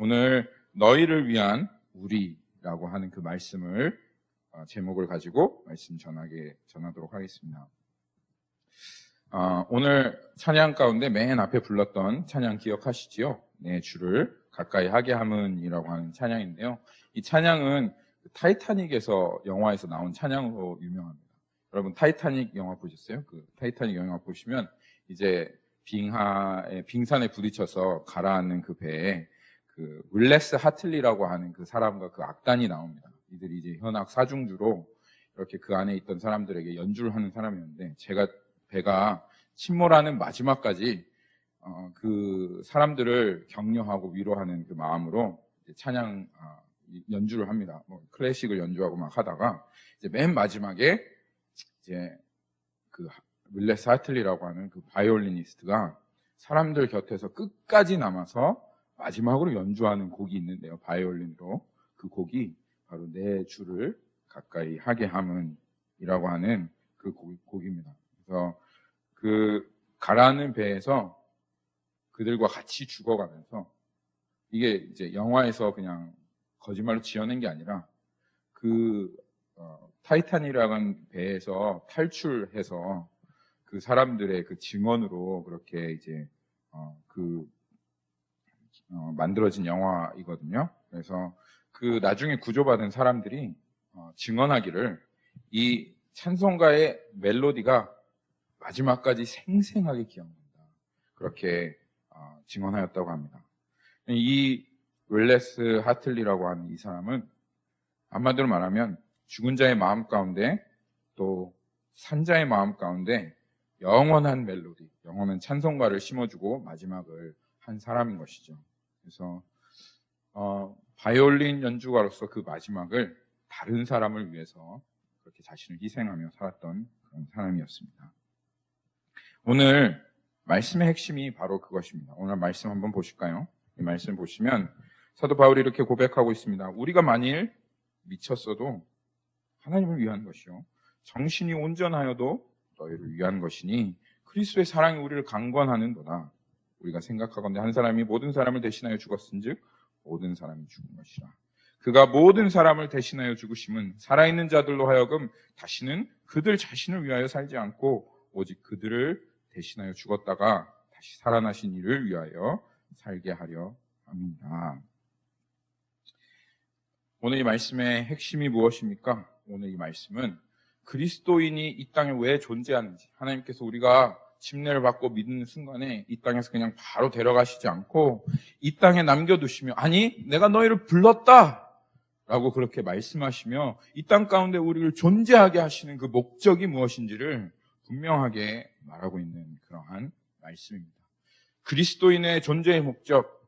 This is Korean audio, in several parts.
오늘 너희를 위한 우리라고 하는 그 말씀을 제목을 가지고 말씀 전하도록 하겠습니다. 오늘 찬양 가운데 맨 앞에 불렀던 찬양 기억하시지요? 내 주를 가까이 하게 함은이라고 하는 찬양인데요. 이 찬양은 타이타닉에서 영화에서 나온 찬양으로 유명합니다. 여러분 타이타닉 영화 보셨어요? 그 타이타닉 영화 보시면 이제 빙산에 부딪혀서 가라앉는 그 배에 그 윌레스 하틀리라고 하는 그 사람과 그 악단이 나옵니다. 이들이 이제 현악 사중주로 이렇게 그 안에 있던 사람들에게 연주를 하는 사람이었는데 배가 침몰하는 마지막까지 그 사람들을 격려하고 위로하는 그 마음으로 이제 찬양 연주를 합니다. 클래식을 연주하고 막 하다가 이제 맨 마지막에 이제 그 윌레스 하틀리라고 하는 그 바이올리니스트가 사람들 곁에서 끝까지 남아서 마지막으로 연주하는 곡이 있는데요. 바이올린으로. 그 곡이 바로 내 주를 가까이 하게 함은이라고 하는 그 곡입니다. 그래서 그 가라앉는 배에서 그들과 같이 죽어가면서 이게 이제 영화에서 그냥 거짓말로 지어낸 게 아니라 그 타이탄이라는 배에서 탈출해서 그 사람들의 그 증언으로 그렇게 이제 만들어진 영화이거든요. 그래서 그 나중에 구조받은 사람들이 증언하기를 이 찬송가의 멜로디가 마지막까지 생생하게 기억난다. 그렇게 증언하였다고 합니다. 이 윌레스 하틀리라고 하는 이 사람은 한마디로 말하면 죽은 자의 마음 가운데 또 산자의 마음 가운데 영원한 멜로디, 영원한 찬송가를 심어주고 마지막을 한 사람인 것이죠. 그래서 바이올린 연주가로서 그 마지막을 다른 사람을 위해서 그렇게 자신을 희생하며 살았던 그런 사람이었습니다. 오늘 말씀의 핵심이 바로 그것입니다. 오늘 말씀 한번 보실까요? 이 말씀 보시면 사도 바울이 이렇게 고백하고 있습니다. 우리가 만일 미쳤어도 하나님을 위한 것이요 정신이 온전하여도 너희를 위한 것이니 그리스도의 사랑이 우리를 강권하는도다. 우리가 생각하건대 한 사람이 모든 사람을 대신하여 죽었은즉 모든 사람이 죽은 것이라. 그가 모든 사람을 대신하여 죽으심은 살아있는 자들로 하여금 다시는 그들 자신을 위하여 살지 않고 오직 그들을 대신하여 죽었다가 다시 살아나신 이를 위하여 살게 하려 합니다. 오늘 이 말씀의 핵심이 무엇입니까? 오늘 이 말씀은 그리스도인이 이 땅에 왜 존재하는지, 하나님께서 우리가 침례를 받고 믿는 순간에 이 땅에서 그냥 바로 데려가시지 않고 이 땅에 남겨두시며, 아니 내가 너희를 불렀다 라고 그렇게 말씀하시며 이 땅 가운데 우리를 존재하게 하시는 그 목적이 무엇인지를 분명하게 말하고 있는 그러한 말씀입니다. 그리스도인의 존재의 목적,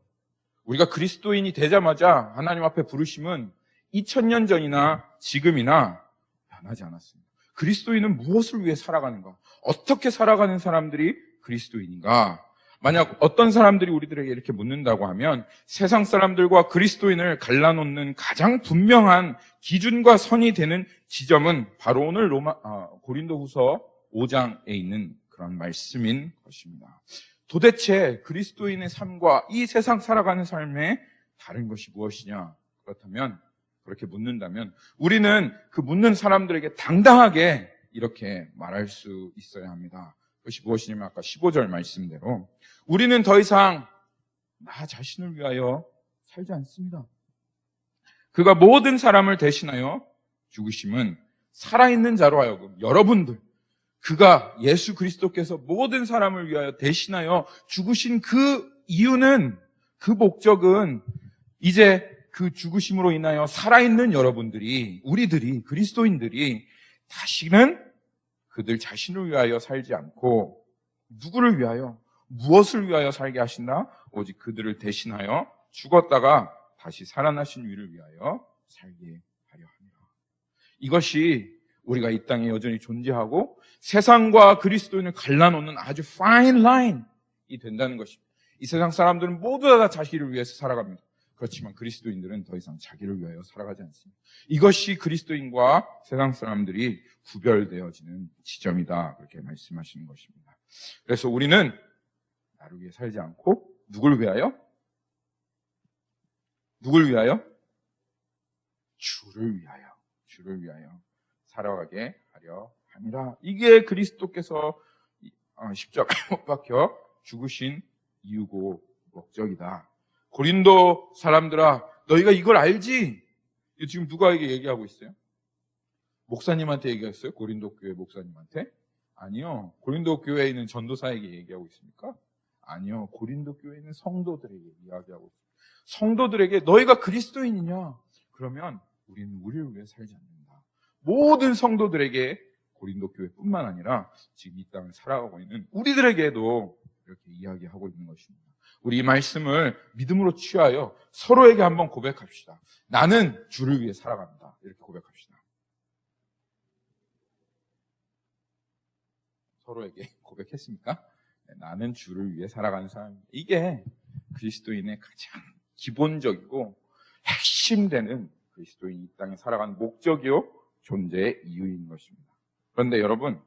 우리가 그리스도인이 되자마자 하나님 앞에 부르심은 2000년 전이나 지금이나 변하지 않았습니다. 그리스도인은 무엇을 위해 살아가는가? 어떻게 살아가는 사람들이 그리스도인인가? 만약 어떤 사람들이 우리들에게 이렇게 묻는다고 하면 세상 사람들과 그리스도인을 갈라놓는 가장 분명한 기준과 선이 되는 지점은 바로 오늘 고린도후서 5장에 있는 그런 말씀인 것입니다. 도대체 그리스도인의 삶과 이 세상 살아가는 삶의 다른 것이 무엇이냐? 그렇다면, 그렇게 묻는다면 우리는 그 묻는 사람들에게 당당하게 이렇게 말할 수 있어야 합니다. 그것이 무엇이냐면 아까 15절 말씀대로 우리는 더 이상 나 자신을 위하여 살지 않습니다. 그가 모든 사람을 대신하여 죽으심은 살아있는 자로 하여금 여러분들, 그가 예수 그리스도께서 모든 사람을 위하여 대신하여 죽으신 그 이유는, 그 목적은 이제 그 죽으심으로 인하여 살아있는 여러분들이, 우리들이, 그리스도인들이 다시는 그들 자신을 위하여 살지 않고 누구를 위하여, 무엇을 위하여 살게 하신다? 오직 그들을 대신하여 죽었다가 다시 살아나신 이를 위하여 살게 하려 합니다. 이것이 우리가 이 땅에 여전히 존재하고 세상과 그리스도인을 갈라놓는 아주 fine line이 된다는 것입니다. 이 세상 사람들은 모두 다 자기를 위해서 살아갑니다. 그렇지만 그리스도인들은 더 이상 자기를 위하여 살아가지 않습니다. 이것이 그리스도인과 세상 사람들이 구별되어지는 지점이다. 그렇게 말씀하시는 것입니다. 그래서 우리는 나를 위해 살지 않고 누굴 위하여? 누굴 위하여? 주를 위하여 살아가게 하려 함이라. 이게 그리스도께서 십자가에 못 박혀 죽으신 이유고 목적이다. 고린도 사람들아, 너희가 이걸 알지? 지금 누가에게 얘기하고 있어요? 목사님한테 얘기했어요? 고린도 교회 목사님한테? 아니요. 고린도 교회에 있는 전도사에게 얘기하고 있습니까? 아니요. 고린도 교회에 있는 성도들에게 이야기하고 있습니다. 성도들에게 너희가 그리스도인이냐? 그러면 우리는 우리를 위해 살지 않는다. 모든 성도들에게, 고린도 교회뿐만 아니라 지금 이 땅을 살아가고 있는 우리들에게도 이렇게 이야기하고 있는 것입니다. 우리 이 말씀을 믿음으로 취하여 서로에게 한번 고백합시다. 나는 주를 위해 살아간다. 이렇게 고백합시다. 서로에게 고백했습니까? 네, 나는 주를 위해 살아가는 사람입니다. 이게 그리스도인의 가장 기본적이고 핵심되는 그리스도인이 이 땅에 살아가는 목적이요 존재의 이유인 것입니다. 그런데 여러분,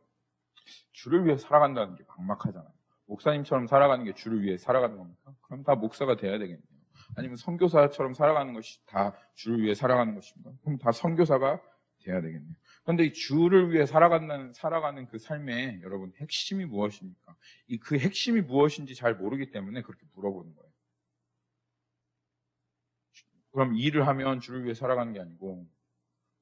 주를 위해 살아간다는 게 막막하잖아요. 목사님처럼 살아가는 게 주를 위해 살아가는 겁니까? 그럼 다 목사가 돼야 되겠네요. 아니면 선교사처럼 살아가는 것이 다 주를 위해 살아가는 것입니까? 그럼 다 선교사가 돼야 되겠네요. 그런데 이 주를 위해 살아가는 그 삶의 여러분 핵심이 무엇입니까? 그 핵심이 무엇인지 잘 모르기 때문에 그렇게 물어보는 거예요. 그럼 일을 하면 주를 위해 살아가는 게 아니고,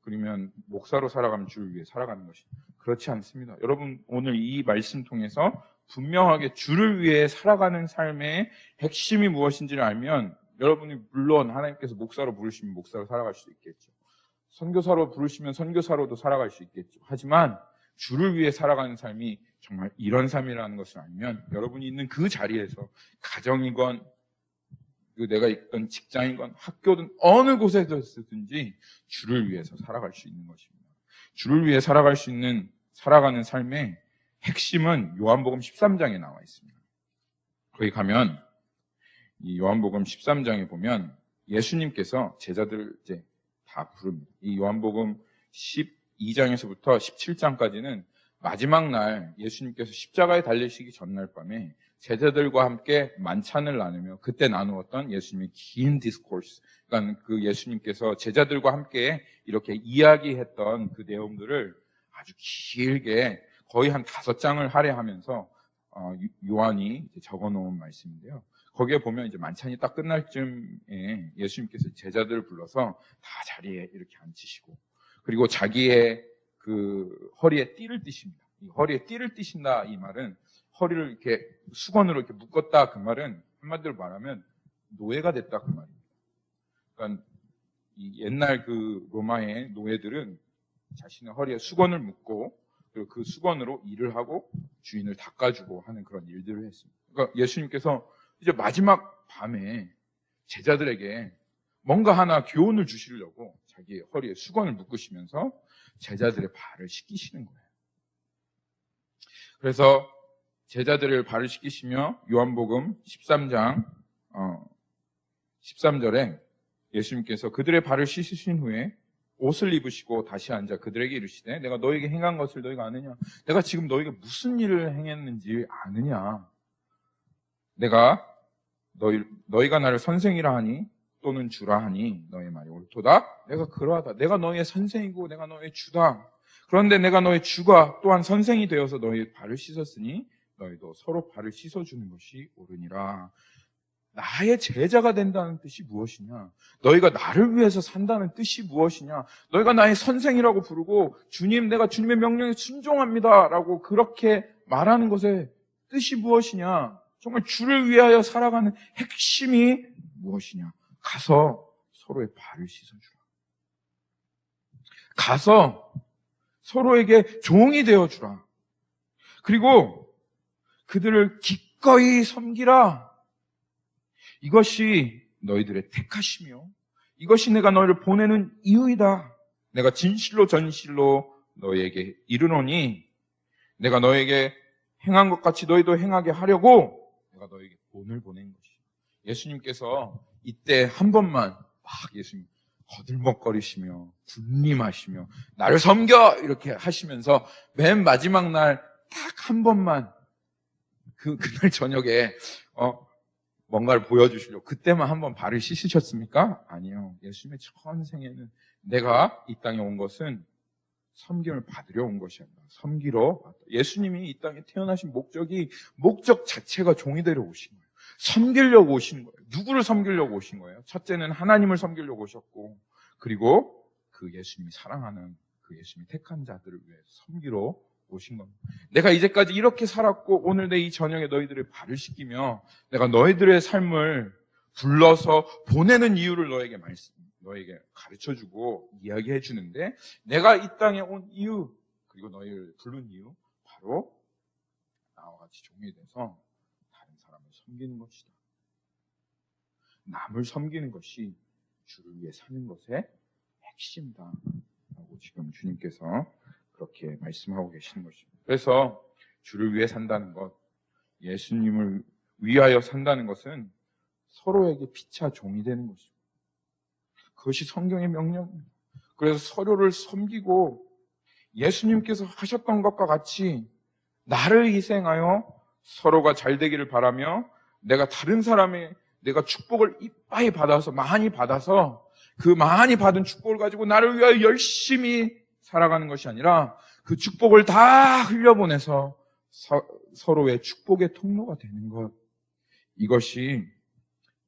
그러면 목사로 살아가면 주를 위해 살아가는 것이 그렇지 않습니다. 여러분, 오늘 이 말씀 통해서 분명하게 주를 위해 살아가는 삶의 핵심이 무엇인지를 알면, 여러분이 물론 하나님께서 목사로 부르시면 목사로 살아갈 수도 있겠죠. 선교사로 부르시면 선교사로도 살아갈 수 있겠죠. 하지만 주를 위해 살아가는 삶이 정말 이런 삶이라는 것을 알면, 여러분이 있는 그 자리에서 가정이건 내가 있던 직장이건 학교든 어느 곳에서든지 주를 위해서 살아갈 수 있는 것입니다. 주를 위해 살아갈 수 있는 살아가는 삶의 핵심은 요한복음 13장에 나와 있습니다. 거기 가면 이 요한복음 13장에 보면 예수님께서 제자들을 이제 다 부릅니다. 이 요한복음 12장에서부터 17장까지는 마지막 날 예수님께서 십자가에 달리시기 전날 밤에 제자들과 함께 만찬을 나누며 그때 나누었던 예수님의 긴 디스코스, 그러니까 그 예수님께서 제자들과 함께 이렇게 이야기했던 그 내용들을 아주 길게 거의 한 5장을 할애하면서 요한이 적어놓은 말씀인데요. 거기에 보면 이제 만찬이 딱 끝날 쯤에 예수님께서 제자들을 불러서 다 자리에 이렇게 앉히시고, 그리고 자기의 그 허리에 띠를 띠십니다. 이 허리에 띠를 띠신다, 이 말은 허리를 이렇게 수건으로 이렇게 묶었다, 그 말은 한마디로 말하면 노예가 됐다, 그 말입니다. 그러니까 이 옛날 그 로마의 노예들은 자신의 허리에 수건을 묶고, 그리고 그 수건으로 일을 하고 주인을 닦아주고 하는 그런 일들을 했습니다. 그러니까 예수님께서 이제 마지막 밤에 제자들에게 뭔가 하나 교훈을 주시려고 자기 허리에 수건을 묶으시면서 제자들의 발을 씻기시는 거예요. 그래서 제자들을 발을 씻기시며 요한복음 13장 13절에 예수님께서 그들의 발을 씻으신 후에 옷을 입으시고 다시 앉아 그들에게 이르시되 내가 너에게 행한 것을 너희가 아느냐? 내가 지금 너에게 무슨 일을 행했는지 아느냐? 내가 너희가 나를 선생이라 하니 또는 주라 하니 너의 말이 옳도다. 내가 그러하다. 내가 너의 선생이고 내가 너의 주다. 그런데 내가 너의 주가 또한 선생이 되어서 너희 발을 씻었으니 너희도 서로 발을 씻어주는 것이 옳으니라. 나의 제자가 된다는 뜻이 무엇이냐? 너희가 나를 위해서 산다는 뜻이 무엇이냐? 너희가 나의 선생이라고 부르고 주님, 내가 주님의 명령에 순종합니다 라고 그렇게 말하는 것의 뜻이 무엇이냐? 정말 주를 위하여 살아가는 핵심이 무엇이냐? 가서 서로의 발을 씻어주라. 가서 서로에게 종이 되어주라. 그리고 그들을 기꺼이 섬기라. 이것이 너희들의 택하심이요, 이것이 내가 너희를 보내는 이유이다. 내가 진실로 전실로 너희에게 이르노니 내가 너희에게 행한 것 같이 너희도 행하게 하려고 내가 너희에게 본을 보낸 것이다. 예수님께서 이때 한 번만 막 예수님 거들먹거리시며 군림하시며 나를 섬겨 이렇게 하시면서 맨 마지막 날 딱 한 번만 그날 저녁에 뭔가를 보여주시려고 그때만 한번 발을 씻으셨습니까? 아니요. 예수님의 전생에는 내가 이 땅에 온 것은 섬김을 받으려 온 것이 아니라 섬기러 왔다. 예수님이 이 땅에 태어나신 목적 자체가 종이 되려 오신 거예요. 섬기려고 오신 거예요. 누구를 섬기려고 오신 거예요? 첫째는 하나님을 섬기려고 오셨고, 그리고 그 예수님이 사랑하는 그 예수님이 택한 자들을 위해서 섬기러 오신 겁니다. 내가 이제까지 이렇게 살았고 오늘 내 이 저녁에 너희들을 발을 씻기며 내가 너희들의 삶을 불러서 보내는 이유를 너에게 가르쳐주고 이야기해 주는데, 내가 이 땅에 온 이유, 그리고 너희를 부른 이유, 바로 나와 같이 종이 돼서 다른 사람을 섬기는 것이다. 남을 섬기는 것이 주를 위해 사는 것의 핵심이다 라고 지금 주님께서 그렇게 말씀하고 계시는 것입니다. 그래서 주를 위해 산다는 것, 예수님을 위하여 산다는 것은 서로에게 피차 종이 되는 것입니다. 그것이 성경의 명령입니다. 그래서 서로를 섬기고 예수님께서 하셨던 것과 같이 나를 희생하여 서로가 잘 되기를 바라며, 내가 다른 사람의 내가 축복을 이빠이 받아서 많이 받아서 그 많이 받은 축복을 가지고 나를 위하여 열심히 살아가는 것이 아니라 그 축복을 다 흘려보내서 서로의 축복의 통로가 되는 것, 이것이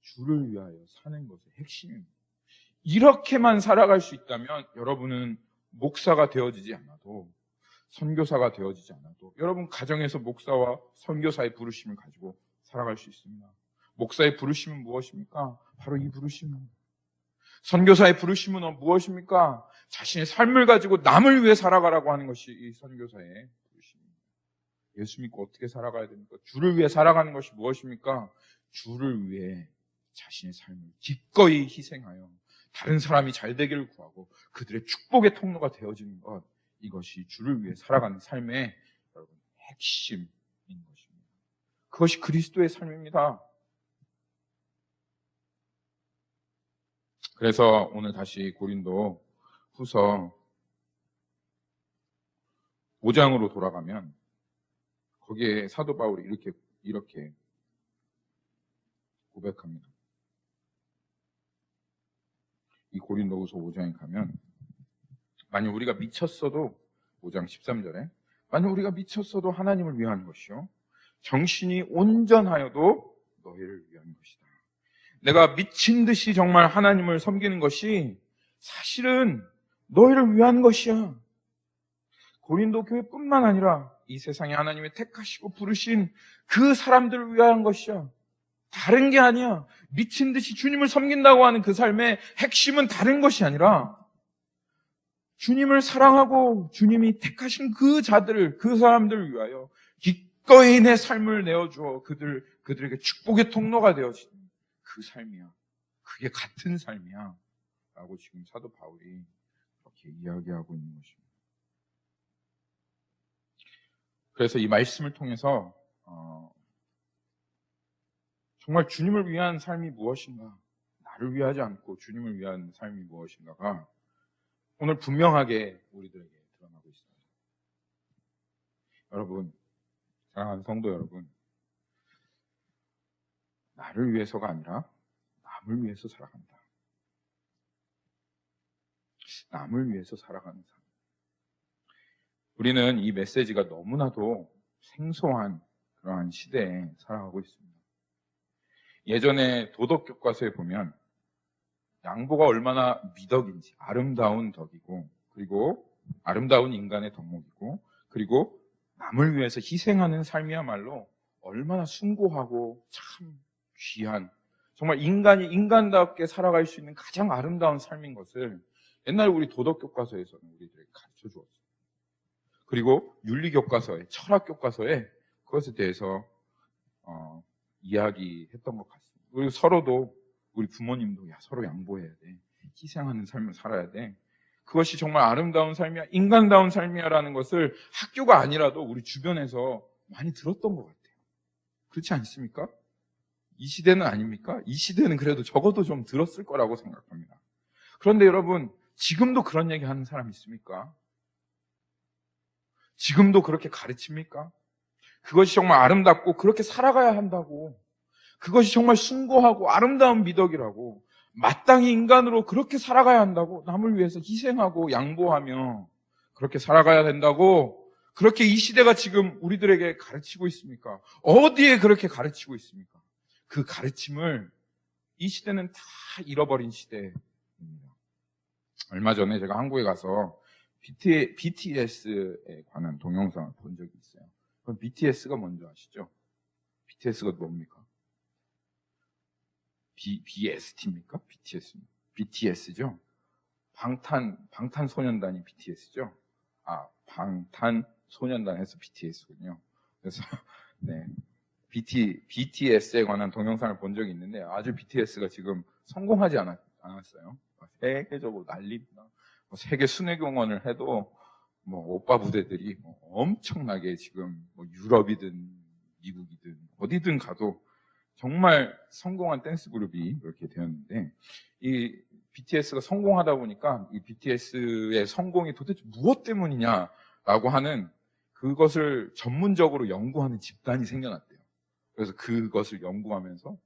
주를 위하여 사는 것의 핵심입니다. 이렇게만 살아갈 수 있다면 여러분은 목사가 되어지지 않아도, 선교사가 되어지지 않아도 여러분 가정에서 목사와 선교사의 부르심을 가지고 살아갈 수 있습니다. 목사의 부르심은 무엇입니까? 바로 이 부르심입니다. 선교사의 부르심은 무엇입니까? 자신의 삶을 가지고 남을 위해 살아가라고 하는 것이 이 선교사의 부르심입니다. 예수 믿고 어떻게 살아가야 됩니까? 주를 위해 살아가는 것이 무엇입니까? 주를 위해 자신의 삶을 기꺼이 희생하여 다른 사람이 잘 되기를 구하고 그들의 축복의 통로가 되어지는 것, 이것이 주를 위해 살아가는 삶의 여러분 핵심인 것입니다. 그것이 그리스도의 삶입니다. 그래서 오늘 다시 고린도 후서 5장으로 돌아가면 거기에 사도 바울이 이렇게 고백합니다. 이 고린도후서 5장에 가면, 만약 우리가 미쳤어도, 5장 13절에 만약 우리가 미쳤어도 하나님을 위한 것이요 정신이 온전하여도 너희를 위한 것이다. 내가 미친 듯이 정말 하나님을 섬기는 것이 사실은 너희를 위한 것이야. 고린도 교회뿐만 아니라 이 세상에 하나님이 택하시고 부르신 그 사람들을 위한 것이야. 다른 게 아니야. 미친 듯이 주님을 섬긴다고 하는 그 삶의 핵심은 다른 것이 아니라 주님을 사랑하고 주님이 택하신 그 자들을, 그 사람들을 위하여 기꺼이 내 삶을 내어주어 그들에게 축복의 통로가 되어지는 그 삶이야. 그게 같은 삶이야 라고 지금 사도 바울이 그렇게 이야기하고 있는 것입니다. 그래서 이 말씀을 통해서 정말 주님을 위한 삶이 무엇인가, 나를 위하지 않고 주님을 위한 삶이 무엇인가가 오늘 분명하게 우리들에게 드러나고 있습니다. 여러분, 사랑하는 성도 여러분, 나를 위해서가 아니라 남을 위해서 살아간다. 남을 위해서 살아가는 삶. 우리는 이 메시지가 너무나도 생소한 그러한 시대에 살아가고 있습니다. 예전에 도덕교과서에 보면 양보가 얼마나 미덕인지, 아름다운 덕이고, 그리고 아름다운 인간의 덕목이고, 그리고 남을 위해서 희생하는 삶이야말로 얼마나 숭고하고 참 귀한, 정말 인간이 인간답게 살아갈 수 있는 가장 아름다운 삶인 것을 옛날 우리 도덕교과서에서는 우리들에게 가르쳐 주었어요. 그리고 윤리교과서에, 철학교과서에 그것에 대해서 이야기했던 것 같습니다. 그리고 서로도, 우리 부모님도 서로 양보해야 돼, 희생하는 삶을 살아야 돼, 그것이 정말 아름다운 삶이야, 인간다운 삶이야 라는 것을 학교가 아니라도 우리 주변에서 많이 들었던 것 같아요. 그렇지 않습니까? 이 시대는 아닙니까? 이 시대는 그래도 적어도 좀 들었을 거라고 생각합니다. 그런데 여러분, 지금도 그런 얘기 하는 사람 있습니까? 지금도 그렇게 가르칩니까? 그것이 정말 아름답고 그렇게 살아가야 한다고, 그것이 정말 숭고하고 아름다운 미덕이라고, 마땅히 인간으로 그렇게 살아가야 한다고, 남을 위해서 희생하고 양보하며 그렇게 살아가야 된다고, 그렇게 이 시대가 지금 우리들에게 가르치고 있습니까? 어디에 그렇게 가르치고 있습니까? 그 가르침을 이 시대는 다 잃어버린 시대입니다. 얼마 전에 제가 한국에 가서 BTS에 관한 동영상을 본 적이 있어요. 그럼 BTS가 뭔지 아시죠? BTS가 뭡니까? BST입니까? BTS죠? 방탄소년단이 BTS죠? 방탄소년단에서 BTS군요. 그래서, 네. BTS에 관한 동영상을 본 적이 있는데, 아주 BTS가 지금 성공하지 않았어요. 세계적으로 난립니다. 세계 순회공연을 해도, 오빠 부대들이 엄청나게 지금, 유럽이든, 미국이든, 어디든 가도 정말 성공한 댄스 그룹이 그렇게 되었는데, 이 BTS가 성공하다 보니까 이 BTS의 성공이 도대체 무엇 때문이냐라고 하는 그것을 전문적으로 연구하는 집단이 생겨났대요. 그래서 그것을 연구하면서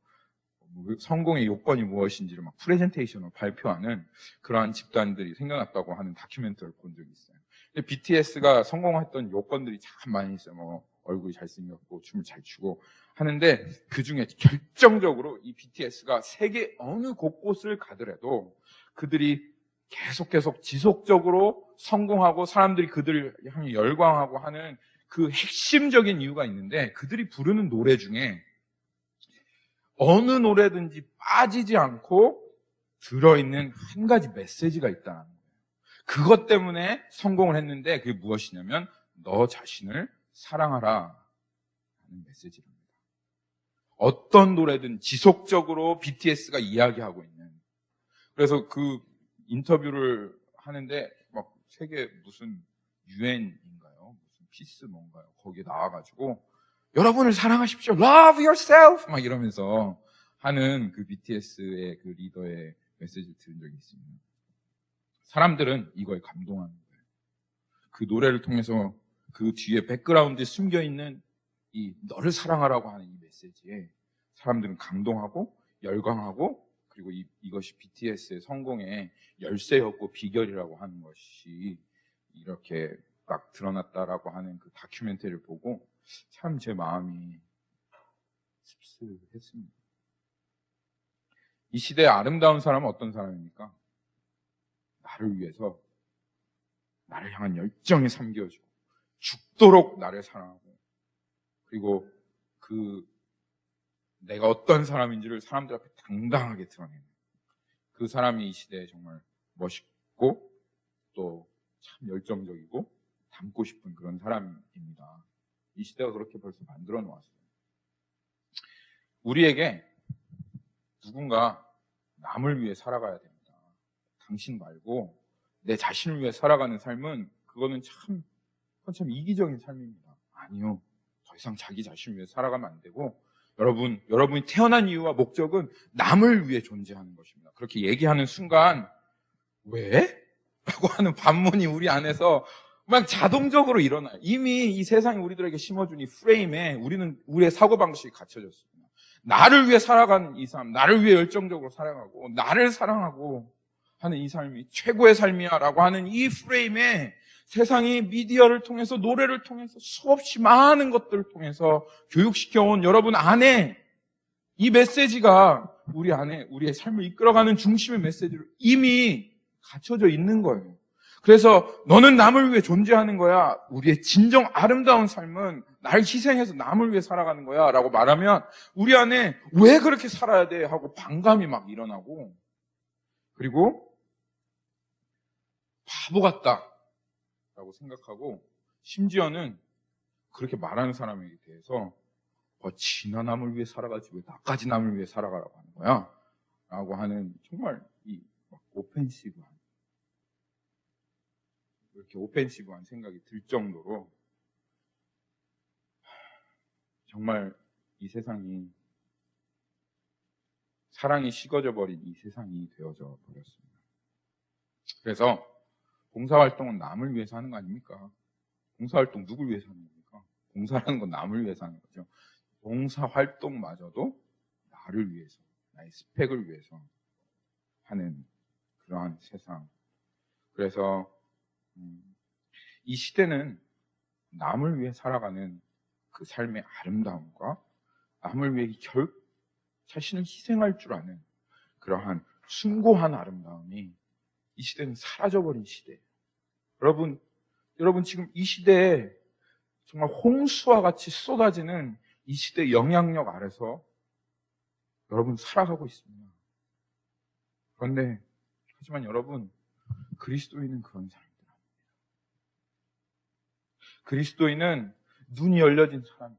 성공의 요건이 무엇인지를 막 프레젠테이션으로 발표하는 그러한 집단들이 생겨났다고 하는 다큐멘터리를 본 적이 있어요. 근데 BTS가 성공했던 요건들이 참 많이 있어요. 얼굴이 잘생겼고 춤을 잘 추고 하는데, 그 중에 결정적으로 이 BTS가 세계 어느 곳곳을 가더라도 그들이 계속 지속적으로 성공하고 사람들이 그들을 향해 열광하고 하는 그 핵심적인 이유가 있는데, 그들이 부르는 노래 중에 어느 노래든지 빠지지 않고 들어있는 한 가지 메시지가 있다는 거예요. 그것 때문에 성공을 했는데, 그게 무엇이냐면 너 자신을 사랑하라 하는 메시지입니다. 어떤 노래든 지속적으로 BTS가 이야기하고 있는. 그래서 그 인터뷰를 하는데 막 세계 무슨 UN인가요? 무슨 피스 뭔가요? 거기에 나와가지고 여러분을 사랑하십시오. Love yourself! 막 이러면서 하는 그 BTS의 그 리더의 메시지를 들은 적이 있습니다. 사람들은 이거에 감동하는 거예요. 그 노래를 통해서 그 뒤에 백그라운드에 숨겨있는 이 너를 사랑하라고 하는 이 메시지에 사람들은 감동하고 열광하고, 그리고 이것이 BTS의 성공의 열쇠였고 비결이라고 하는 것이 이렇게 딱 드러났다라고 하는 그 다큐멘터리를 보고 참 제 마음이 씁쓸했습니다. 이 시대의 아름다운 사람은 어떤 사람입니까? 나를 위해서 나를 향한 열정이 삼겨지고 죽도록 나를 사랑하고, 그리고 그 내가 어떤 사람인지를 사람들 앞에 당당하게 드러내는 그 사람이 이 시대에 정말 멋있고 또 참 열정적이고 닮고 싶은 그런 사람입니다. 이 시대가 그렇게 벌써 만들어 놓았어요. 우리에게 누군가 남을 위해 살아가야 됩니다. 당신 말고 내 자신을 위해 살아가는 삶은 그건 참 이기적인 삶입니다. 아니요. 더 이상 자기 자신을 위해 살아가면 안 되고, 여러분이 태어난 이유와 목적은 남을 위해 존재하는 것입니다. 그렇게 얘기하는 순간 왜? 라고 하는 반문이 우리 안에서 막 자동적으로 일어나요. 이미 이 세상이 우리들에게 심어준 이 프레임에 우리의 사고방식이 갖춰졌습니다. 나를 위해 살아가는 이 삶, 나를 위해 열정적으로 살아가고 나를 사랑하고 하는 이 삶이 최고의 삶이야 라고 하는 이 프레임에 세상이 미디어를 통해서, 노래를 통해서, 수없이 많은 것들을 통해서 교육시켜온 여러분 안에 이 메시지가 우리 안에 우리의 삶을 이끌어가는 중심의 메시지로 이미 갖춰져 있는 거예요. 그래서 너는 남을 위해 존재하는 거야. 우리의 진정 아름다운 삶은 날 희생해서 남을 위해 살아가는 거야 라고 말하면 우리 안에 왜 그렇게 살아야 돼 하고 반감이 막 일어나고, 그리고 바보 같다 라고 생각하고, 심지어는 그렇게 말하는 사람에 대해서 지나 남을 위해 살아가지 왜 나까지 남을 위해 살아가라고 하는 거야? 라고 하는 정말 오펜시브한 생각이 들 정도로 정말 이 세상이, 사랑이 식어져 버린 이 세상이 되어져 버렸습니다. 그래서 봉사활동은 남을 위해서 하는 거 아닙니까? 봉사활동 누굴 위해서 하는 겁니까? 봉사라는 건 남을 위해서 하는 거죠. 봉사활동마저도 나를 위해서, 나의 스펙을 위해서 하는 그러한 세상. 그래서 이 시대는 남을 위해 살아가는 그 삶의 아름다움과 남을 위해 자신을 희생할 줄 아는 그러한 숭고한 아름다움이 이 시대는 사라져버린 시대예요. 여러분 지금 이 시대에 정말 홍수와 같이 쏟아지는 이 시대의 영향력 아래서 여러분 살아가고 있습니다. 그런데 하지만 여러분, 그리스도인은 그런 사람들 아닙니다. 그리스도인은 눈이 열려진 사람,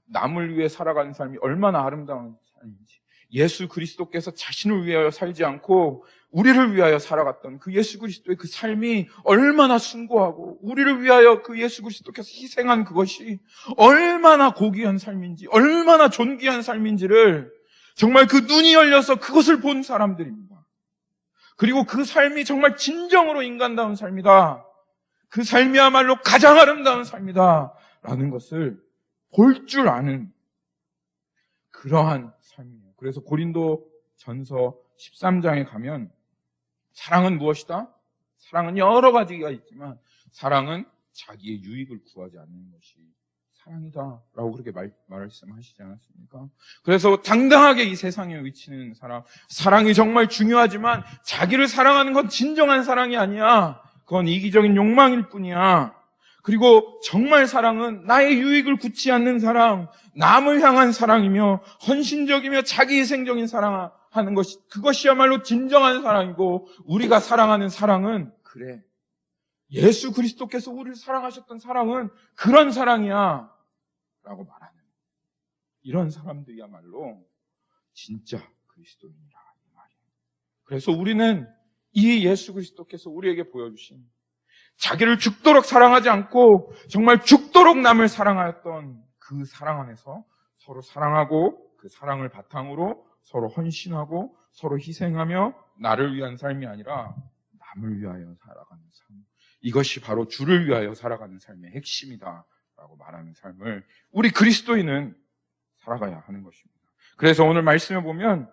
남을 위해 살아가는 삶이 얼마나 아름다운 삶인지, 예수 그리스도께서 자신을 위하여 살지 않고 우리를 위하여 살아갔던 그 예수 그리스도의 그 삶이 얼마나 숭고하고, 우리를 위하여 그 예수 그리스도께서 희생한 그것이 얼마나 고귀한 삶인지, 얼마나 존귀한 삶인지를 정말 그 눈이 열려서 그것을 본 사람들입니다. 그리고 그 삶이 정말 진정으로 인간다운 삶이다, 그 삶이야말로 가장 아름다운 삶이다 라는 것을 볼 줄 아는 그러한 삶이에요. 그래서 고린도 전서 13장에 가면 사랑은 무엇이다? 사랑은 여러 가지가 있지만 사랑은 자기의 유익을 구하지 않는 것이 사랑이다 라고 그렇게 말씀하시지 않았습니까? 그래서 당당하게 이 세상에 위치는 사랑이 정말 중요하지만 자기를 사랑하는 건 진정한 사랑이 아니야. 그건 이기적인 욕망일 뿐이야. 그리고 정말 사랑은 나의 유익을 굳지 않는 사랑, 남을 향한 사랑이며 헌신적이며 자기희생적인 사랑하는 것이, 그것이야말로 진정한 사랑이고, 우리가 사랑하는 사랑은 그래, 예수 그리스도께서 우리를 사랑하셨던 사랑은 그런 사랑이야 라고 말하는 이런 사람들이야말로 진짜 그리스도인이라 이 말이에요. 그래서 우리는 이 예수 그리스도께서 우리에게 보여주신 자기를 죽도록 사랑하지 않고 정말 죽도록 남을 사랑하였던 그 사랑 안에서 서로 사랑하고, 그 사랑을 바탕으로 서로 헌신하고 서로 희생하며 나를 위한 삶이 아니라 남을 위하여 살아가는 삶, 이것이 바로 주를 위하여 살아가는 삶의 핵심이다 라고 말하는 삶을 우리 그리스도인은 살아가야 하는 것입니다. 그래서 오늘 말씀을 보면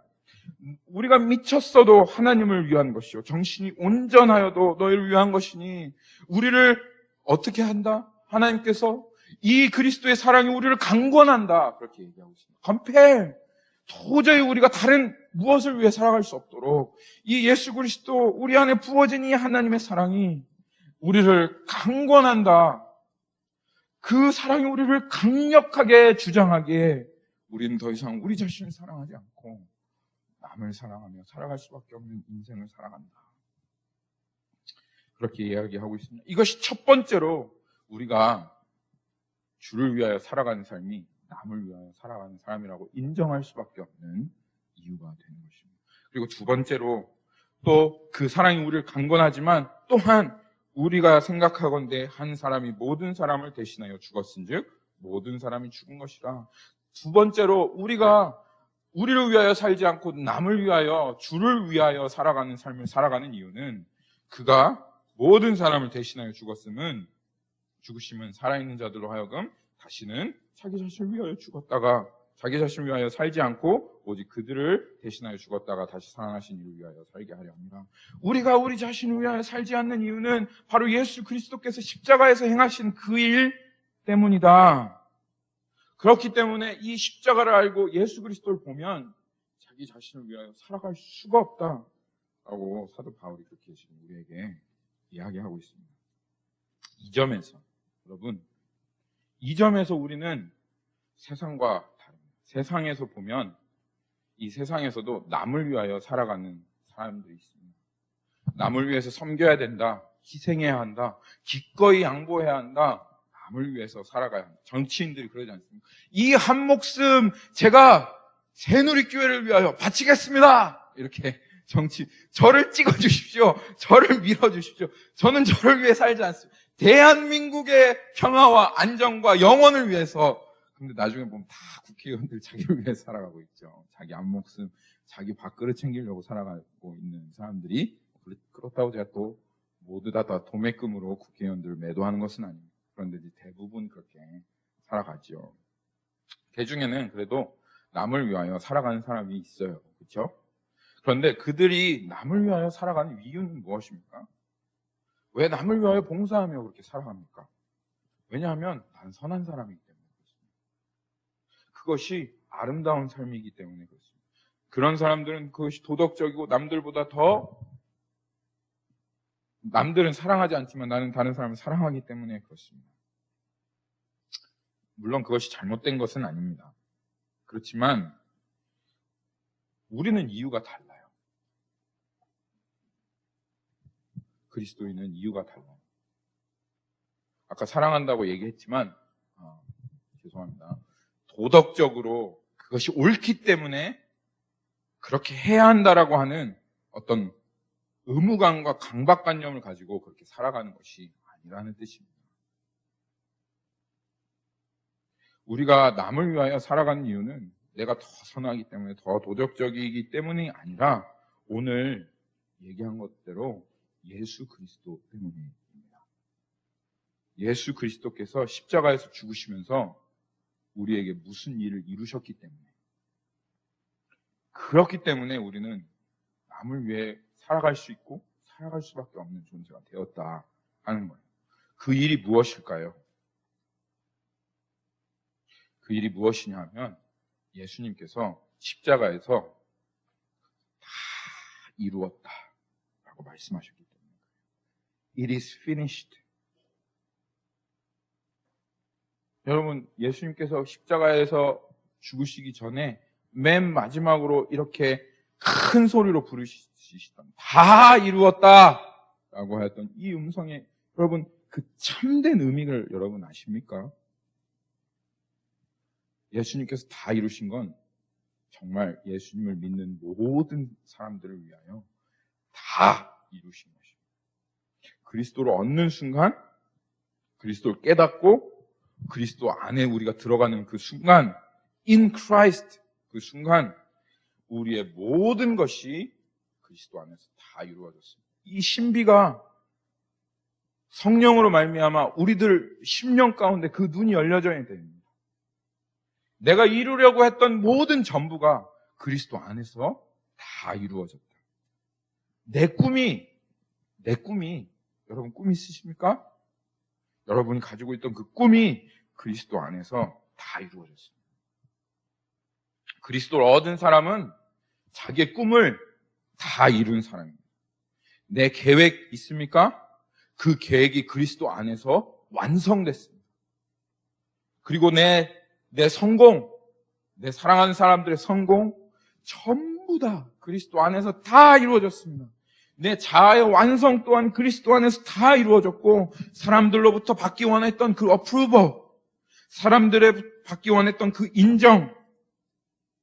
우리가 미쳤어도 하나님을 위한 것이요, 정신이 온전하여도 너희를 위한 것이니, 우리를 어떻게 한다? 하나님께서 이 그리스도의 사랑이 우리를 강권한다, 그렇게 얘기하고 있습니다. compel. 도저히 우리가 다른 무엇을 위해 살아갈 수 없도록 이 예수 그리스도, 우리 안에 부어진 이 하나님의 사랑이 우리를 강권한다. 그 사랑이 우리를 강력하게 주장하기에 우리는 더 이상 우리 자신을 사랑하지 않고 남을 사랑하며 살아갈 수밖에 없는 인생을 살아간다, 그렇게 이야기하고 있습니다. 이것이 첫 번째로 우리가 주를 위하여 살아가는 삶이 남을 위하여 살아가는 삶이라고 인정할 수밖에 없는 이유가 되는 것입니다. 그리고 두 번째로 또 그 사랑이 우리를 강권하지만 또한 우리가 생각하건대 한 사람이 모든 사람을 대신하여 죽었은즉 모든 사람이 죽은 것이라. 두 번째로 우리가 우리를 위하여 살지 않고 남을 위하여, 주를 위하여 살아가는 삶을 살아가는 이유는 그가 모든 사람을 대신하여 죽으심은 살아있는 자들로 하여금 다시는 자기 자신을 위하여 죽었다가 자기 자신을 위하여 살지 않고 오직 그들을 대신하여 죽었다가 다시 살아나신 이를 위하여 살게 하려 합니다. 우리가 우리 자신을 위하여 살지 않는 이유는 바로 예수 그리스도께서 십자가에서 행하신 그 일 때문이다. 그렇기 때문에 이 십자가를 알고 예수 그리스도를 보면 자기 자신을 위하여 살아갈 수가 없다라고 사도 바울이 그렇게 지금 우리에게 이야기하고 있습니다. 이 점에서 여러분, 이 점에서 우리는 세상과 다릅니다. 세상에서 보면 이 세상에서도 남을 위하여 살아가는 사람들이 있습니다. 남을 위해서 섬겨야 된다, 희생해야 한다, 기꺼이 양보해야 한다, 남을 위해서 살아가야 합니다. 정치인들이 그러지 않습니까? 이 한 목숨 제가 새누리교회를 위하여 바치겠습니다. 이렇게 저를 찍어주십시오. 저를 밀어주십시오. 저는 저를 위해 살지 않습니다. 대한민국의 평화와 안정과 영원을 위해서. 근데 나중에 보면 다 국회의원들 자기를 위해 살아가고 있죠. 자기 한 목숨, 자기 밥그릇 챙기려고 살아가고 있는 사람들이, 그렇다고 제가 또 모두 다 도매금으로 국회의원들을 매도하는 것은 아닙니다. 그런데 대부분 그렇게 살아가죠. 그 중에는 그래도 남을 위하여 살아가는 사람이 있어요. 그렇죠? 그런데 그들이 남을 위하여 살아가는 이유는 무엇입니까? 왜 남을 위하여 봉사하며 그렇게 살아갑니까? 왜냐하면 난 선한 사람이기 때문에 그렇습니다. 그것이 아름다운 삶이기 때문에 그렇습니다. 그런 사람들은 그것이 도덕적이고 남들은 사랑하지 않지만 나는 다른 사람을 사랑하기 때문에 그렇습니다. 물론 그것이 잘못된 것은 아닙니다. 그렇지만 우리는 이유가 달라요. 그리스도인은 이유가 달라요. 아까 사랑한다고 얘기했지만 죄송합니다. 도덕적으로 그것이 옳기 때문에 그렇게 해야 한다라고 하는 어떤 의무감과 강박관념을 가지고 그렇게 살아가는 것이 아니라는 뜻입니다. 우리가 남을 위하여 살아가는 이유는 내가 더 선하기 때문에, 더 도덕적이기 때문이 아니라 오늘 얘기한 것대로 예수 그리스도 때문입니다. 예수 그리스도께서 십자가에서 죽으시면서 우리에게 무슨 일을 이루셨기 때문에, 그렇기 때문에 우리는 남을 위해 살아갈 수 있고 살아갈 수밖에 없는 존재가 되었다 하는 거예요. 그 일이 무엇일까요? 그 일이 무엇이냐 하면 예수님께서 십자가에서 다 이루었다 라고 말씀하셨기 때문에 It is finished. 여러분, 예수님께서 십자가에서 죽으시기 전에 맨 마지막으로 이렇게 큰 소리로 부르시던 다 이루었다 라고 하였던 이 음성에 여러분 그 참된 의미를 여러분 아십니까? 예수님께서 다 이루신 건 정말 예수님을 믿는 모든 사람들을 위하여 다 이루신 것입니다. 그리스도를 얻는 순간, 그리스도를 깨닫고 그리스도 안에 우리가 들어가는 그 순간, in Christ, 그 순간 우리의 모든 것이 그리스도 안에서 다 이루어졌습니다. 이 신비가 성령으로 말미암아 우리들 심령 가운데 그 눈이 열려져야 됩니다. 내가 이루려고 했던 모든 전부가 그리스도 안에서 다 이루어졌다. 내 꿈이 여러분 꿈 있으십니까? 여러분이 가지고 있던 그 꿈이 그리스도 안에서 다 이루어졌습니다. 그리스도를 얻은 사람은 자기의 꿈을 다 이룬 사람입니다. 내 계획 있습니까? 그 계획이 그리스도 안에서 완성됐습니다. 그리고 내 성공, 내 사랑하는 사람들의 성공, 전부 다 그리스도 안에서 다 이루어졌습니다. 내 자아의 완성 또한 그리스도 안에서 다 이루어졌고, 사람들로부터 받기 원했던 그 approval, 사람들의 받기 원했던 그 인정,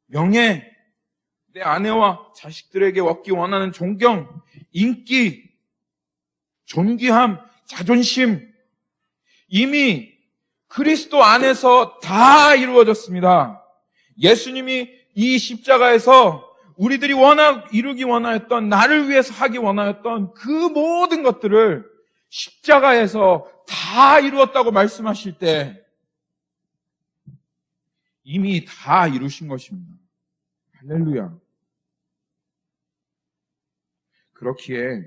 명예, 내 아내와 자식들에게 얻기 원하는 존경, 인기, 존귀함, 자존심, 이미 그리스도 안에서 다 이루어졌습니다. 예수님이 이 십자가에서 우리들이 이루기 원하였던, 나를 위해서 하기 원하였던 그 모든 것들을 십자가에서 다 이루었다고 말씀하실 때 이미 다 이루신 것입니다. 할렐루야. 그렇기에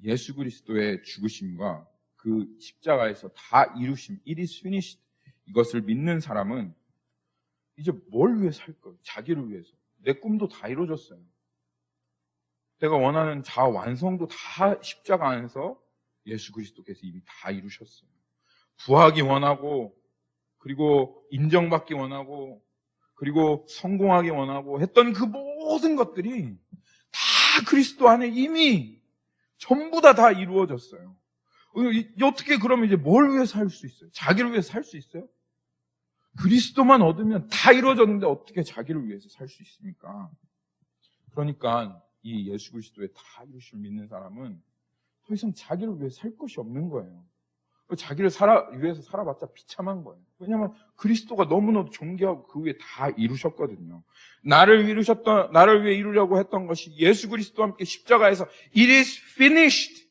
예수 그리스도의 죽으심과 그 십자가에서 다 이루심, it is finished, 이것을 믿는 사람은 이제 뭘 위해 살까요? 자기를 위해서. 내 꿈도 다 이루어졌어요. 내가 원하는 자아 완성도 다 십자가 안에서 예수 그리스도께서 이미 다 이루셨어요. 부하기 원하고, 그리고 인정받기 원하고, 그리고 성공하기 원하고 했던 그 모든 것들이 다 그리스도 안에 이미 전부 다 이루어졌어요. 어떻게 그러면 이제 뭘 위해 살 수 있어요? 자기를 위해 살 수 있어요? 그리스도만 얻으면 다 이루어졌는데 어떻게 자기를 위해서 살 수 있습니까? 그러니까 이 예수 그리스도의 다 이루심을 믿는 사람은 더 이상 자기를 위해 살 것이 없는 거예요. 자기를 위해서 살아봤자 비참한 거예요. 왜냐하면 그리스도가 너무나도 존귀하고 그 위에 다 이루셨거든요. 나를 위해 이루려고 했던 것이 예수 그리스도와 함께 십자가에서 It is finished.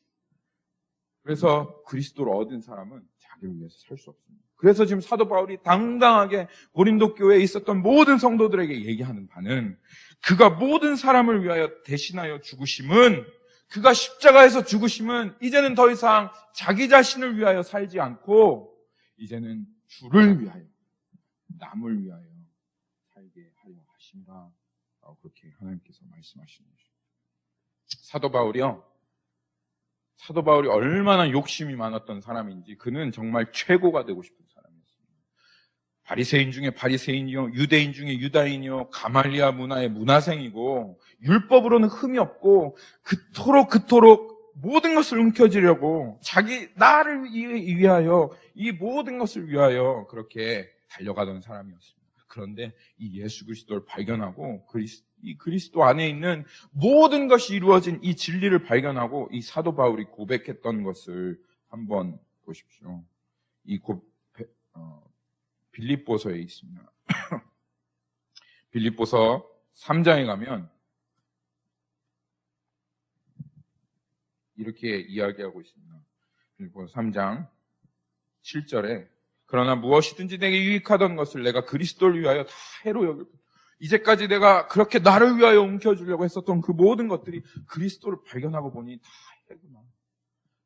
그래서 그리스도를 얻은 사람은 자기를 위해서 살 수 없습니다. 그래서 지금 사도 바울이 당당하게 고린도 교회에 있었던 모든 성도들에게 얘기하는 바는 그가 모든 사람을 위하여 대신하여 죽으심은, 그가 십자가에서 죽으심은 이제는 더 이상 자기 자신을 위하여 살지 않고 이제는 주를 위하여, 남을 위하여 살게 하려 하신다. 그렇게 하나님께서 말씀하시는 것입니다. 사도 바울이 얼마나 욕심이 많았던 사람인지, 그는 정말 최고가 되고 싶은 사람이었습니다. 바리새인 중에 바리새인이요, 유대인 중에 유다인이요, 가말리아 문화의 문화생이고, 율법으로는 흠이 없고, 그토록 모든 것을 움켜쥐려고 나를 위하여, 이 모든 것을 위하여 그렇게 달려가던 사람이었습니다. 그런데 이 예수 그리스도를 발견하고 이 그리스도 안에 있는 모든 것이 이루어진 이 진리를 발견하고, 이 사도 바울이 고백했던 것을 한번 보십시오. 빌립보서에 있습니다. 빌립보서 3장에 가면 이렇게 이야기하고 있습니다. 빌립보서 3장 7절에 그러나 무엇이든지 내게 유익하던 것을 내가 그리스도를 위하여 다 해로 여길 뿐. 이제까지 내가 그렇게 나를 위하여 움켜주려고 했었던 그 모든 것들이 그리스도를 발견하고 보니 다 해구나.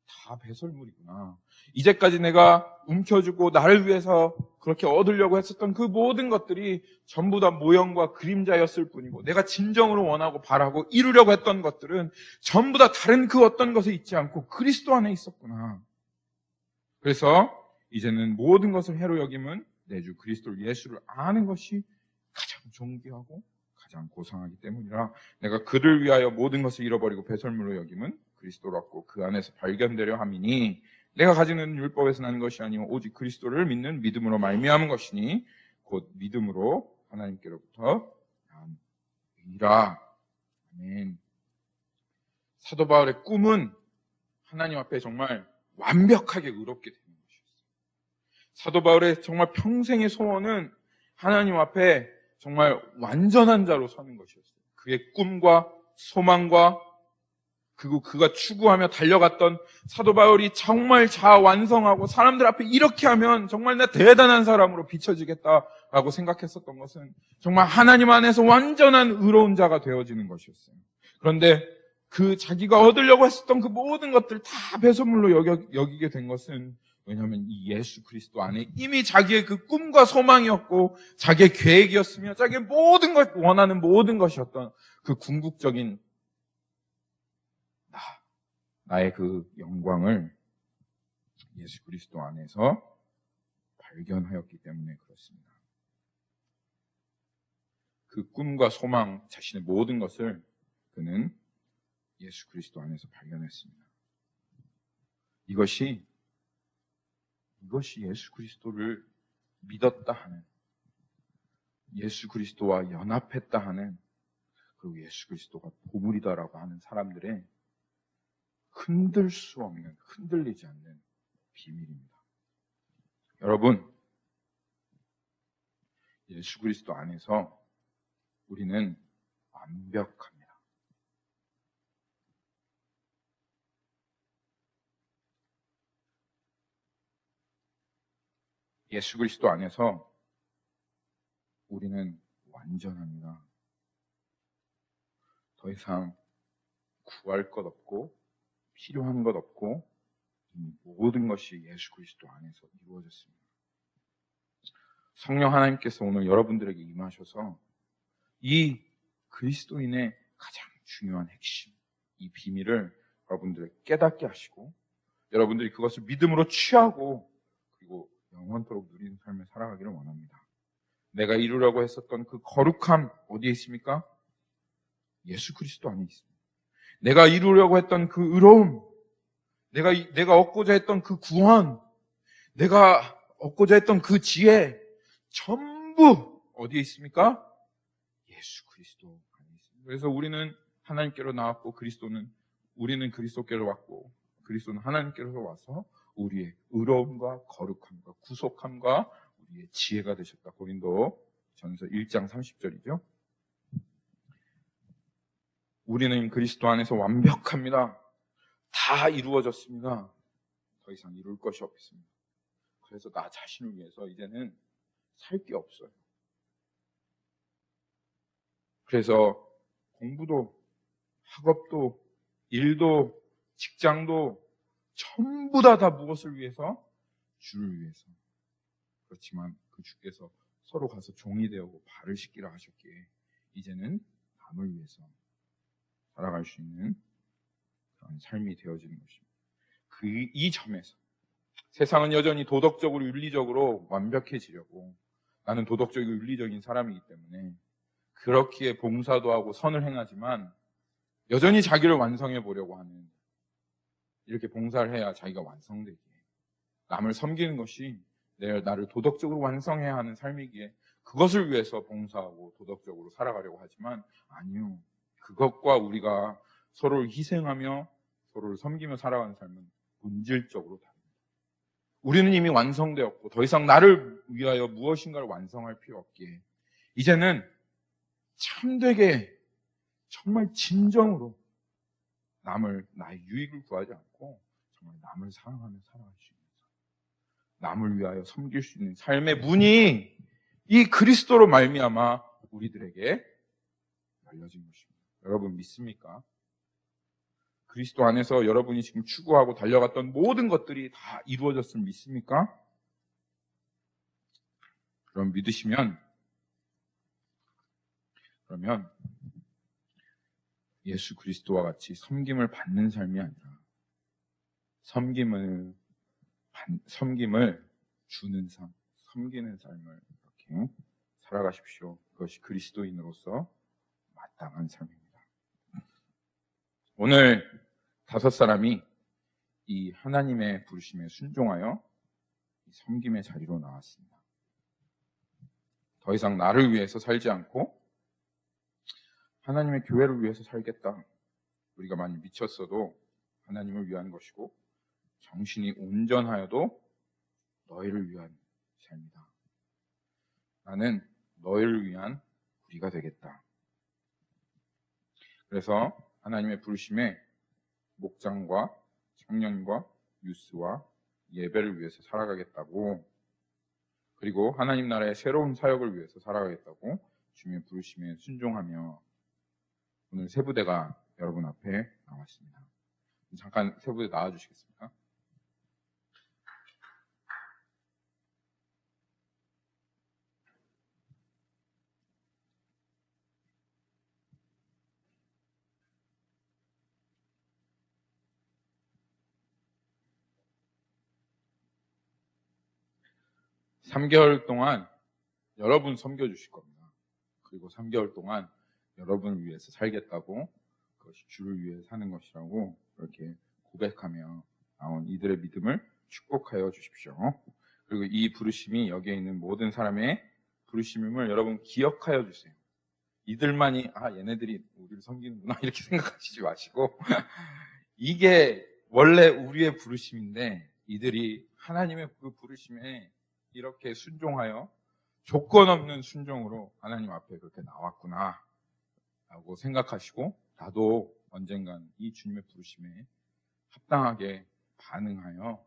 다 배설물이구나. 이제까지 내가 움켜주고 나를 위해서 그렇게 얻으려고 했었던 그 모든 것들이 전부 다 모형과 그림자였을 뿐이고, 내가 진정으로 원하고 바라고 이루려고 했던 것들은 전부 다 다른 그 어떤 것에 있지 않고 그리스도 안에 있었구나. 그래서 이제는 모든 것을 해로 여김은 내 주 그리스도 예수를 아는 것이 가장 존귀하고 가장 고상하기 때문이라, 내가 그를 위하여 모든 것을 잃어버리고 배설물로 여김은 그리스도를 얻고 그 안에서 발견되려 함이니, 내가 가지는 율법에서 나는 것이 아니요 오직 그리스도를 믿는 믿음으로 말미암은 것이니 곧 믿음으로 하나님께로부터 남이라. 아멘. 사도 바울의 꿈은 하나님 앞에 정말 완벽하게 의롭게 되는 것이었어요. 사도 바울의 정말 평생의 소원은 하나님 앞에 정말 완전한 자로 서는 것이었어요. 그의 꿈과 소망과 그리고 그가 추구하며 달려갔던, 사도 바울이 정말 자완성하고 사람들 앞에 이렇게 하면 정말 나 대단한 사람으로 비춰지겠다라고 생각했었던 것은 정말 하나님 안에서 완전한 의로운 자가 되어지는 것이었어요. 그런데 그 자기가 얻으려고 했었던 그 모든 것들 다 배설물로 여기게 된 것은, 왜냐하면 이 예수 그리스도 안에 이미 자기의 그 꿈과 소망이었고 자기의 계획이었으며 자기의 모든 것, 원하는 모든 것이었던 그 궁극적인 나의 그 영광을 예수 그리스도 안에서 발견하였기 때문에 그렇습니다. 그 꿈과 소망, 자신의 모든 것을 그는 예수 그리스도 안에서 발견했습니다. 이것이 예수 그리스도를 믿었다 하는, 예수 그리스도와 연합했다 하는, 그리고 예수 그리스도가 보물이다라고 하는 사람들의 흔들 수 없는, 흔들리지 않는 비밀입니다. 여러분, 예수 그리스도 안에서 우리는 완벽합니다. 예수 그리스도 안에서 우리는 완전합니다. 더 이상 구할 것 없고 필요한 것 없고 모든 것이 예수 그리스도 안에서 이루어졌습니다. 성령 하나님께서 오늘 여러분들에게 임하셔서 이 그리스도인의 가장 중요한 핵심, 이 비밀을 여러분들에게 깨닫게 하시고 여러분들이 그것을 믿음으로 취하고 그리고 영원토록 누리는 삶을 살아가기를 원합니다. 내가 이루려고 했었던 그 거룩함 어디에 있습니까? 예수 그리스도 안에 있습니다. 내가 이루려고 했던 그 의로움, 내가 얻고자 했던 그 구원, 내가 얻고자 했던 그 지혜, 전부 어디에 있습니까? 예수 그리스도 안에 있습니다. 그래서 우리는 하나님께로 나왔고 우리는 그리스도께로 왔고 그리스도는 하나님께로 와서 우리의 의로움과 거룩함과 구속함과 우리의 지혜가 되셨다. 고린도전서 1장 30절이죠. 우리는 그리스도 안에서 완벽합니다. 다 이루어졌습니다. 더 이상 이룰 것이 없습니다. 그래서 나 자신을 위해서 이제는 살 게 없어요. 그래서 공부도, 학업도, 일도, 직장도 전부 다 무엇을 위해서? 주를 위해서. 그렇지만 그 주께서 서로 가서 종이 되고 발을 씻기라 하셨기에 이제는 남을 위해서 살아갈 수 있는 그런 삶이 되어지는 것입니다. 이 점에서 세상은 여전히 도덕적으로 윤리적으로 완벽해지려고, 나는 도덕적이고 윤리적인 사람이기 때문에 그렇기에 봉사도 하고 선을 행하지만 여전히 자기를 완성해 보려고 하는, 이렇게 봉사를 해야 자기가 완성되기에, 남을 섬기는 것이 나를 도덕적으로 완성해야 하는 삶이기에 그것을 위해서 봉사하고 도덕적으로 살아가려고 하지만, 아니요, 그것과 우리가 서로를 희생하며 서로를 섬기며 살아가는 삶은 본질적으로 다릅니다. 우리는 이미 완성되었고 더 이상 나를 위하여 무엇인가를 완성할 필요 없기에 이제는 참되게 정말 진정으로 나의 유익을 구하지 않고 정말 남을 사랑하며 살아갈 수 있는 삶, 남을 위하여 섬길 수 있는 삶의 문이 이 그리스도로 말미암아 우리들에게 열려진 것입니다. 여러분 믿습니까? 그리스도 안에서 여러분이 지금 추구하고 달려갔던 모든 것들이 다 이루어졌음을 믿습니까? 그럼 믿으시면, 그러면 예수 그리스도와 같이 섬김을 받는 삶이 아니라 섬김을 주는 삶, 섬기는 삶을 이렇게 살아가십시오. 그것이 그리스도인으로서 마땅한 삶입니다. 오늘 5사람이 이 하나님의 부르심에 순종하여 이 섬김의 자리로 나왔습니다. 더 이상 나를 위해서 살지 않고 하나님의 교회를 위해서 살겠다. 우리가 많이 미쳤어도 하나님을 위한 것이고 정신이 온전하여도 너희를 위한 삶이다. 나는 너희를 위한 우리가 되겠다. 그래서 하나님의 부르심에 목장과 청년과 유스와 예배를 위해서 살아가겠다고, 그리고 하나님 나라의 새로운 사역을 위해서 살아가겠다고 주님의 부르심에 순종하며 오늘 세부대가 여러분 앞에 나왔습니다. 잠깐 세부대 나와주시겠습니까? (3개월) 동안 여러분 섬겨주실 겁니다. 그리고 3개월 동안 여러분을 위해서 살겠다고, 그것이 주를 위해 사는 것이라고 그렇게 고백하며 나온 이들의 믿음을 축복하여 주십시오. 그리고 이 부르심이 여기에 있는 모든 사람의 부르심임을 여러분 기억하여 주세요. 이들만이 얘네들이 우리를 섬기는구나 이렇게 생각하시지 마시고 이게 원래 우리의 부르심인데 이들이 하나님의 그 부르심에 이렇게 순종하여 조건 없는 순종으로 하나님 앞에 그렇게 나왔구나 라고 생각하시고, 나도 언젠간 이 주님의 부르심에 합당하게 반응하여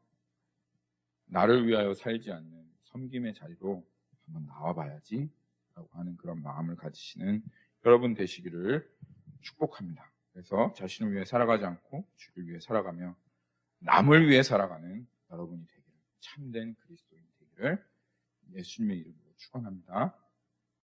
나를 위하여 살지 않는 섬김의 자리로 한번 나와봐야지 라고 하는 그런 마음을 가지시는 여러분 되시기를 축복합니다. 그래서 자신을 위해 살아가지 않고 주를 위해 살아가며 남을 위해 살아가는 여러분이 되기를, 참된 그리스도인 되기를 예수님의 이름으로 축원합니다.